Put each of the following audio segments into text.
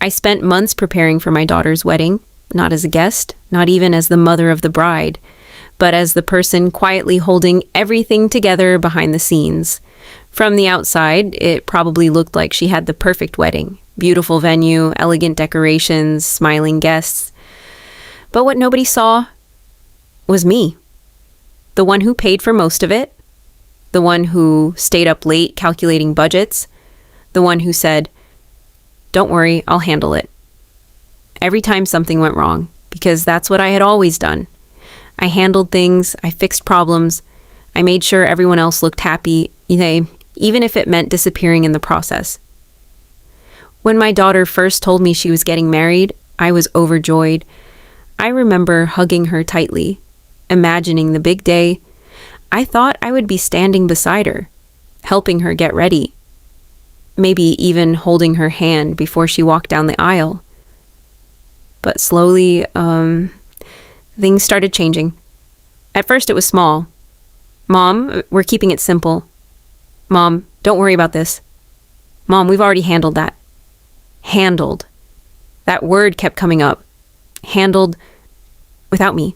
I spent months preparing for my daughter's wedding, not as a guest, not even as the mother of the bride, but as the person quietly holding everything together behind the scenes. From the outside, it probably looked like she had the perfect wedding. Beautiful venue, elegant decorations, smiling guests. But what nobody saw was me. The one who paid for most of it. The one who stayed up late calculating budgets. The one who said, "Don't worry, I'll handle it." Every time something went wrong, because that's what I had always done. I handled things, I fixed problems, I made sure everyone else looked happy, even if it meant disappearing in the process. When my daughter first told me she was getting married, I was overjoyed. I remember hugging her tightly, imagining the big day. I thought I would be standing beside her, helping her get ready, maybe even holding her hand before she walked down the aisle. But slowly, things started changing. At first it was small. "Mom, we're keeping it simple. Mom, don't worry about this. Mom, we've already handled that." Handled. That word kept coming up. Handled without me.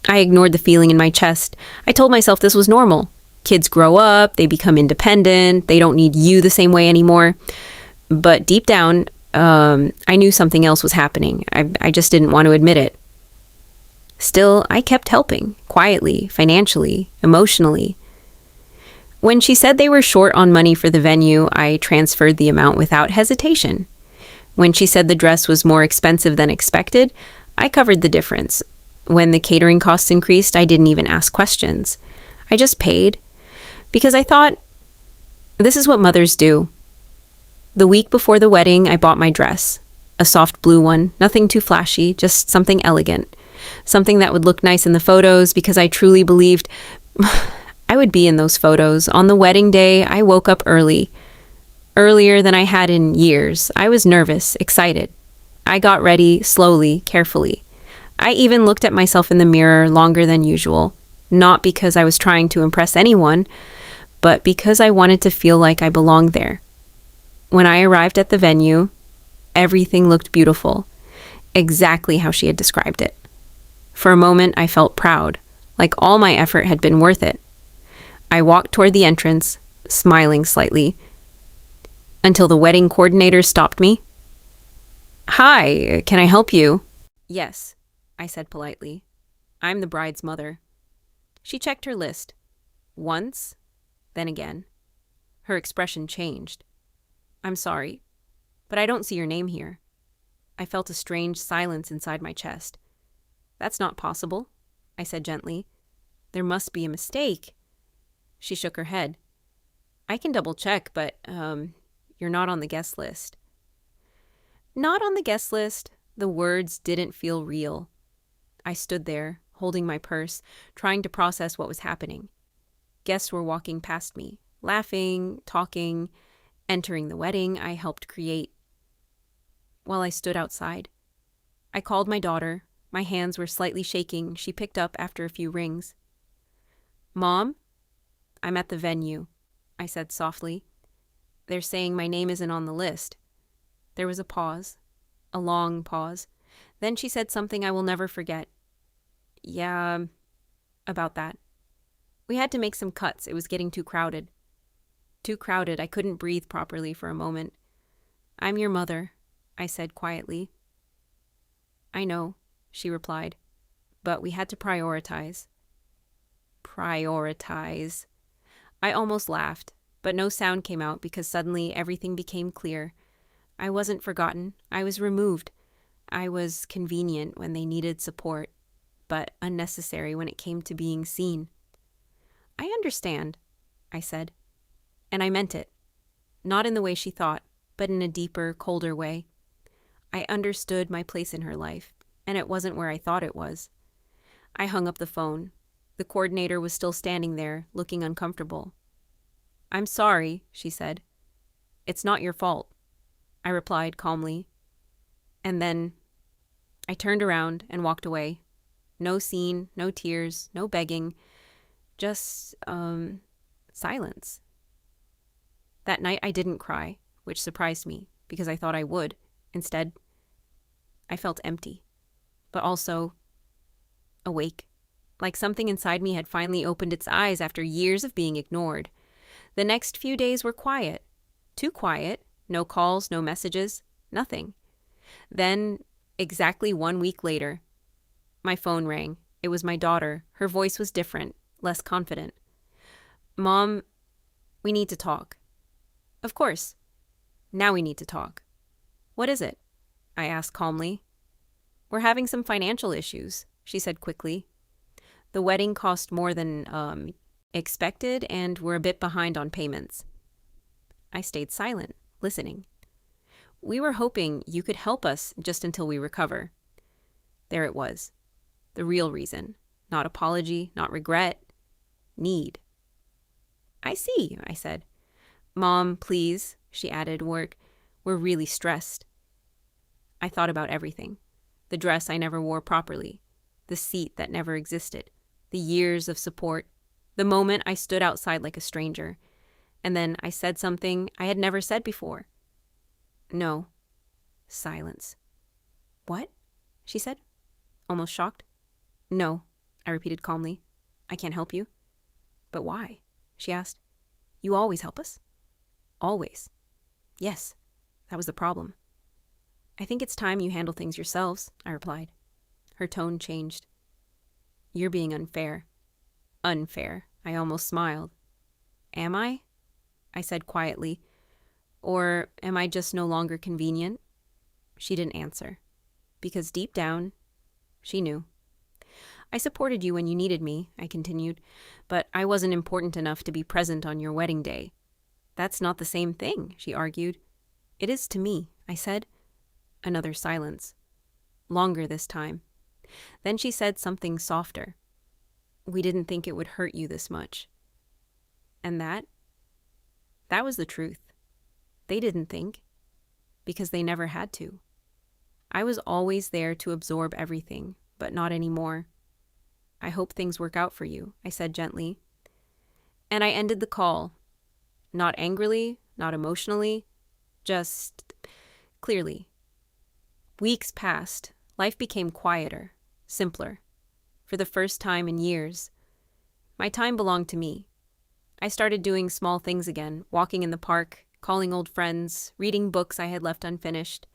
I ignored the feeling in my chest. I told myself this was normal. Kids grow up, they become independent, they don't need you the same way anymore. But deep down, I knew something else was happening. I just didn't want to admit it. Still, I kept helping, quietly, financially, emotionally. When she said they were short on money for the venue, I transferred the amount without hesitation. When she said the dress was more expensive than expected, I covered the difference. When the catering costs increased, I didn't even ask questions. I just paid. Because I thought, this is what mothers do. The week before the wedding, I bought my dress. A soft blue one, nothing too flashy, just something elegant. Something that would look nice in the photos because I truly believed I would be in those photos. On the wedding day, I woke up early. Earlier than I had in years. I was nervous, excited. I got ready slowly, carefully. I even looked at myself in the mirror longer than usual. Not because I was trying to impress anyone, but because I wanted to feel like I belonged there. When I arrived at the venue, everything looked beautiful, exactly how she had described it. For a moment, I felt proud, like all my effort had been worth it. I walked toward the entrance, smiling slightly, until the wedding coordinator stopped me. "Hi, can I help you?" "Yes," I said politely. "I'm the bride's mother." She checked her list. Once, then again. Her expression changed. "I'm sorry, but I don't see your name here." I felt a strange silence inside my chest. "That's not possible," I said gently. "There must be a mistake." She shook her head. "I can double check, but, you're not on the guest list." Not on the guest list. The words didn't feel real. I stood there, holding my purse, trying to process what was happening. Guests were walking past me, laughing, talking, entering the wedding I helped create. While I stood outside, I called my daughter. My hands were slightly shaking. She picked up after a few rings. "Mom, I'm at the venue," I said softly. "They're saying my name isn't on the list." There was a pause, a long pause. Then she said something I will never forget. "Yeah, about that. We had to make some cuts. It was getting too crowded. Too crowded. I couldn't breathe properly for a moment." "I'm your mother," I said quietly. "I know," she replied, "but we had to prioritize." Prioritize. I almost laughed, but no sound came out because suddenly everything became clear. I wasn't forgotten. I was removed. I was convenient when they needed support, but unnecessary when it came to being seen. "I understand," I said. And I meant it. Not in the way she thought, but in a deeper, colder way. I understood my place in her life, and it wasn't where I thought it was. I hung up the phone. The coordinator was still standing there, looking uncomfortable. "I'm sorry," she said. "It's not your fault," I replied calmly. And then I turned around and walked away. No scene, no tears, no begging, just, silence. That night I didn't cry, which surprised me, because I thought I would. Instead, I felt empty, but also awake, like something inside me had finally opened its eyes after years of being ignored. The next few days were quiet. Too quiet. No calls, no messages, nothing. Then, exactly 1 week later, my phone rang. It was my daughter. Her voice was different, less confident. "Mom, we need to talk." "Of course. Now we need to talk." "What is it?" I asked calmly. "We're having some financial issues," she said quickly. "The wedding cost more than, expected, and we're a bit behind on payments." I stayed silent, listening. "We were hoping you could help us just until we recover." There it was. The real reason. Not apology, not regret. Need. "I see," I said. "Mom, please," she added, we're really stressed." I thought about everything. The dress I never wore properly. The seat that never existed. The years of support. The moment I stood outside like a stranger. And then I said something I had never said before. "No." Silence. "What?" she said, almost shocked. "No," I repeated calmly. "I can't help you." "But why?" she asked. "You always help us?" "Always." "Yes, that was the problem." "I think it's time you handle things yourselves," I replied. Her tone changed. "You're being unfair." "Unfair." I almost smiled. "Am I?" I said quietly. "Or am I just no longer convenient?" She didn't answer. Because deep down, she knew. "I supported you when you needed me," I continued, "but I wasn't important enough to be present on your wedding day." "That's not the same thing," she argued. "It is to me," I said. Another silence. Longer this time. Then she said something softer. "We didn't think it would hurt you this much." And that was the truth. They didn't think. Because they never had to. I was always there to absorb everything, but not anymore. "I hope things work out for you," I said gently. And I ended the call. Not angrily, not emotionally, just clearly. Weeks passed. Life became quieter, simpler. For the first time in years. My time belonged to me. I started doing small things again, walking in the park, calling old friends, reading books I had left unfinished.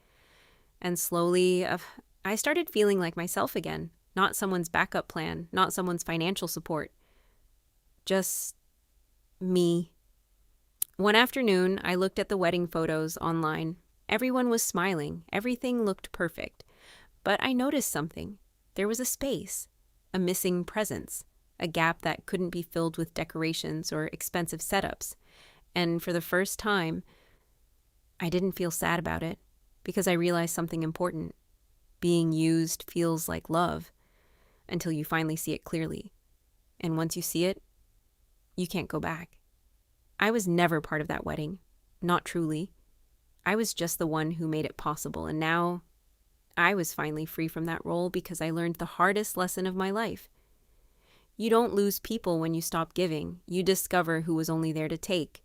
And slowly, I started feeling like myself again, not someone's backup plan, not someone's financial support. Just me. One afternoon, I looked at the wedding photos online. Everyone was smiling. Everything looked perfect. But I noticed something. There was a space, a missing presence, a gap that couldn't be filled with decorations or expensive setups. And for the first time, I didn't feel sad about it, because I realized something important. Being used feels like love, until you finally see it clearly. And once you see it, you can't go back. I was never part of that wedding, not truly. I was just the one who made it possible, and now I was finally free from that role because I learned the hardest lesson of my life. You don't lose people when you stop giving. You discover who was only there to take.